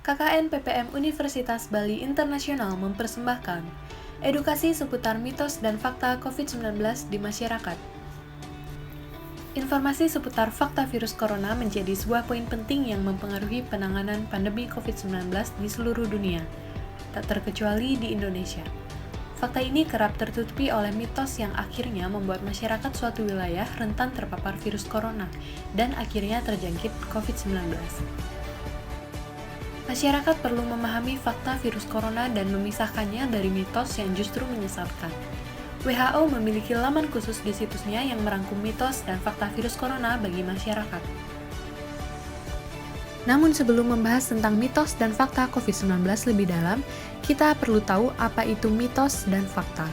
KKN PPM Universitas Bali Internasional mempersembahkan edukasi seputar mitos dan fakta COVID-19 di masyarakat. Informasi seputar fakta virus corona menjadi sebuah poin penting yang mempengaruhi penanganan pandemi COVID-19 di seluruh dunia, tak terkecuali di Indonesia. Fakta ini kerap tertutupi oleh mitos yang akhirnya membuat masyarakat suatu wilayah rentan terpapar virus corona dan akhirnya terjangkit COVID-19. Masyarakat perlu memahami fakta virus corona dan memisahkannya dari mitos yang justru menyesatkan. WHO memiliki laman khusus di situsnya yang merangkum mitos dan fakta virus corona bagi masyarakat. Namun sebelum membahas tentang mitos dan fakta COVID-19 lebih dalam, kita perlu tahu apa itu mitos dan fakta.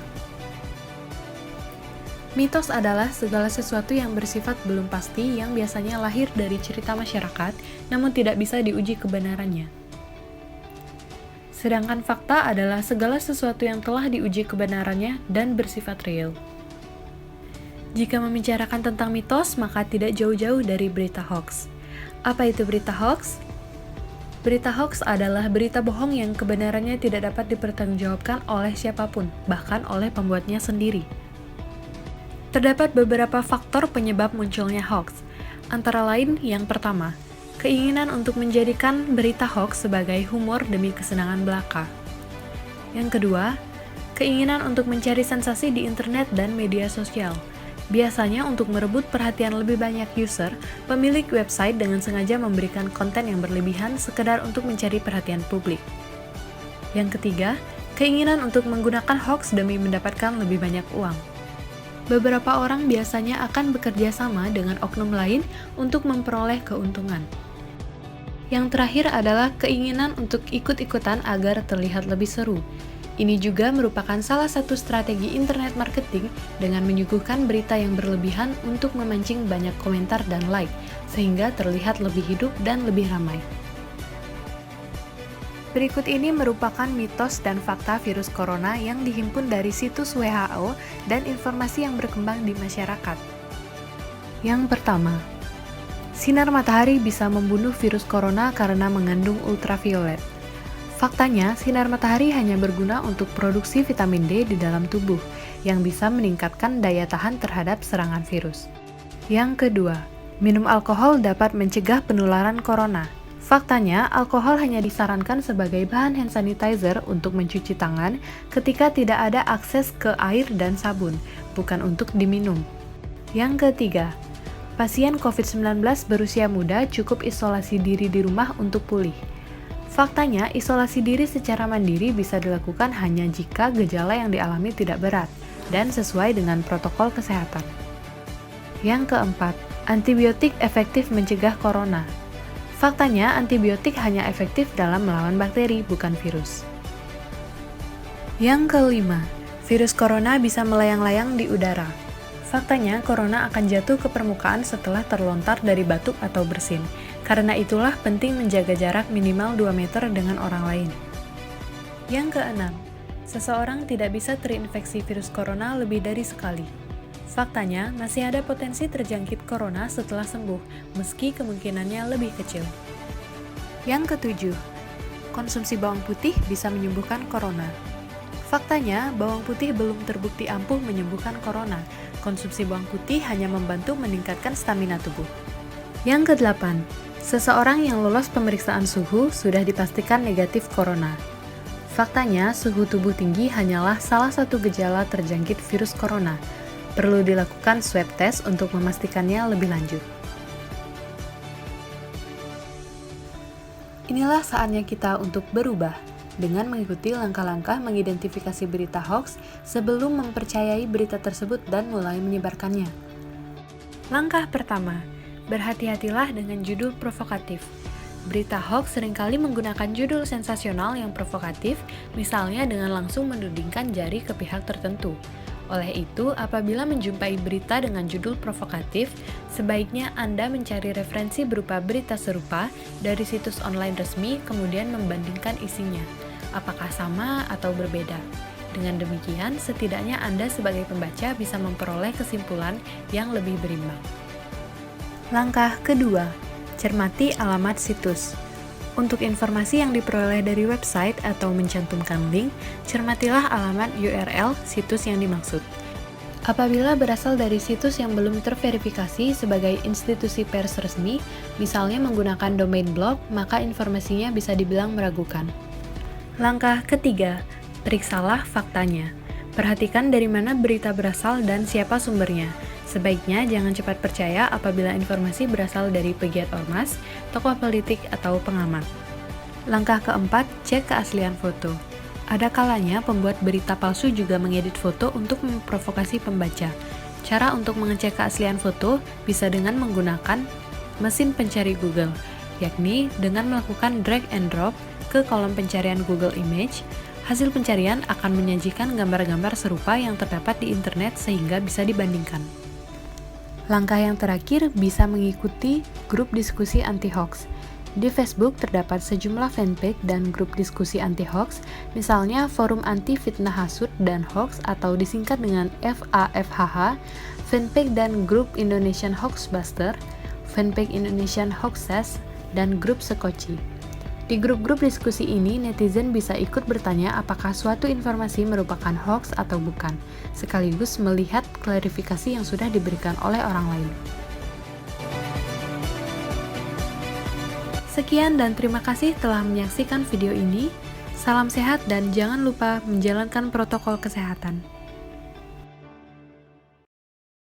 Mitos adalah segala sesuatu yang bersifat belum pasti yang biasanya lahir dari cerita masyarakat, namun tidak bisa diuji kebenarannya. Sedangkan fakta adalah segala sesuatu yang telah diuji kebenarannya dan bersifat real. Jika membicarakan tentang mitos, maka tidak jauh-jauh dari berita hoax. Apa itu berita hoax? Berita hoax adalah berita bohong yang kebenarannya tidak dapat dipertanggungjawabkan oleh siapapun, bahkan oleh pembuatnya sendiri. Terdapat beberapa faktor penyebab munculnya hoax, antara lain yang pertama, keinginan untuk menjadikan berita hoax sebagai humor demi kesenangan belaka. Yang kedua, keinginan untuk mencari sensasi di internet dan media sosial. Biasanya untuk merebut perhatian lebih banyak user, pemilik website dengan sengaja memberikan konten yang berlebihan sekedar untuk mencari perhatian publik. Yang ketiga, keinginan untuk menggunakan hoax demi mendapatkan lebih banyak uang. Beberapa orang biasanya akan bekerja sama dengan oknum lain untuk memperoleh keuntungan. Yang terakhir adalah keinginan untuk ikut-ikutan agar terlihat lebih seru. Ini juga merupakan salah satu strategi internet marketing dengan menyuguhkan berita yang berlebihan untuk memancing banyak komentar dan like, sehingga terlihat lebih hidup dan lebih ramai. Berikut ini merupakan mitos dan fakta virus corona yang dihimpun dari situs WHO dan informasi yang berkembang di masyarakat. Yang pertama, sinar matahari bisa membunuh virus corona karena mengandung ultraviolet. Faktanya, sinar matahari hanya berguna untuk produksi vitamin D di dalam tubuh, yang bisa meningkatkan daya tahan terhadap serangan virus. Yang kedua, minum alkohol dapat mencegah penularan corona. Faktanya, alkohol hanya disarankan sebagai bahan hand sanitizer untuk mencuci tangan ketika tidak ada akses ke air dan sabun, bukan untuk diminum. Yang ketiga, pasien COVID-19 berusia muda cukup isolasi diri di rumah untuk pulih. Faktanya, isolasi diri secara mandiri bisa dilakukan hanya jika gejala yang dialami tidak berat dan sesuai dengan protokol kesehatan. Yang keempat, antibiotik efektif mencegah corona. Faktanya, antibiotik hanya efektif dalam melawan bakteri, bukan virus. Yang kelima, virus corona bisa melayang-layang di udara. Faktanya, corona akan jatuh ke permukaan setelah terlontar dari batuk atau bersin. Karena itulah penting menjaga jarak minimal 2 meter dengan orang lain. Yang keenam, seseorang tidak bisa terinfeksi virus corona lebih dari sekali. Faktanya, masih ada potensi terjangkit corona setelah sembuh, meski kemungkinannya lebih kecil. Yang ketujuh, konsumsi bawang putih bisa menyembuhkan corona. Faktanya, bawang putih belum terbukti ampuh menyembuhkan corona. Konsumsi bawang putih hanya membantu meningkatkan stamina tubuh. Yang kedelapan, seseorang yang lolos pemeriksaan suhu sudah dipastikan negatif corona. Faktanya, suhu tubuh tinggi hanyalah salah satu gejala terjangkit virus corona. Perlu dilakukan swab test untuk memastikannya lebih lanjut. Inilah saatnya kita untuk berubah, dengan mengikuti langkah-langkah mengidentifikasi berita hoax sebelum mempercayai berita tersebut dan mulai menyebarkannya. Langkah pertama, berhati-hatilah dengan judul provokatif. Berita hoax seringkali menggunakan judul sensasional yang provokatif, misalnya dengan langsung menudingkan jari ke pihak tertentu. Oleh itu, apabila menjumpai berita dengan judul provokatif, sebaiknya Anda mencari referensi berupa berita serupa dari situs online resmi, kemudian membandingkan isinya, apakah sama atau berbeda. Dengan demikian, setidaknya Anda sebagai pembaca bisa memperoleh kesimpulan yang lebih berimbang. Langkah kedua, cermati alamat situs. Untuk informasi yang diperoleh dari website atau mencantumkan link, cermatilah alamat URL situs yang dimaksud. Apabila berasal dari situs yang belum terverifikasi sebagai institusi pers resmi, misalnya menggunakan domain blog, maka informasinya bisa dibilang meragukan. Langkah ketiga, periksalah faktanya. Perhatikan dari mana berita berasal dan siapa sumbernya. Sebaiknya jangan cepat percaya apabila informasi berasal dari pegiat ormas, tokoh politik, atau pengamat. Langkah keempat, cek keaslian foto. Ada kalanya pembuat berita palsu juga mengedit foto untuk memprovokasi pembaca. Cara untuk mengecek keaslian foto bisa dengan menggunakan mesin pencari Google, yakni dengan melakukan drag and drop ke kolom pencarian Google Image. Hasil pencarian akan menyajikan gambar-gambar serupa yang terdapat di internet sehingga bisa dibandingkan. Langkah yang terakhir bisa mengikuti grup diskusi anti-hoax. Di Facebook terdapat sejumlah fanpage dan grup diskusi anti-hoax, misalnya Forum Anti Fitnah Hasut dan Hoax atau disingkat dengan FAFHH, fanpage dan grup Indonesian Hoaxbuster, fanpage Indonesian Hoaxes, dan grup Sekoci. Di grup-grup diskusi ini, netizen bisa ikut bertanya apakah suatu informasi merupakan hoax atau bukan, sekaligus melihat klarifikasi yang sudah diberikan oleh orang lain. Sekian dan terima kasih telah menyaksikan video ini. Salam sehat dan jangan lupa menjalankan protokol kesehatan.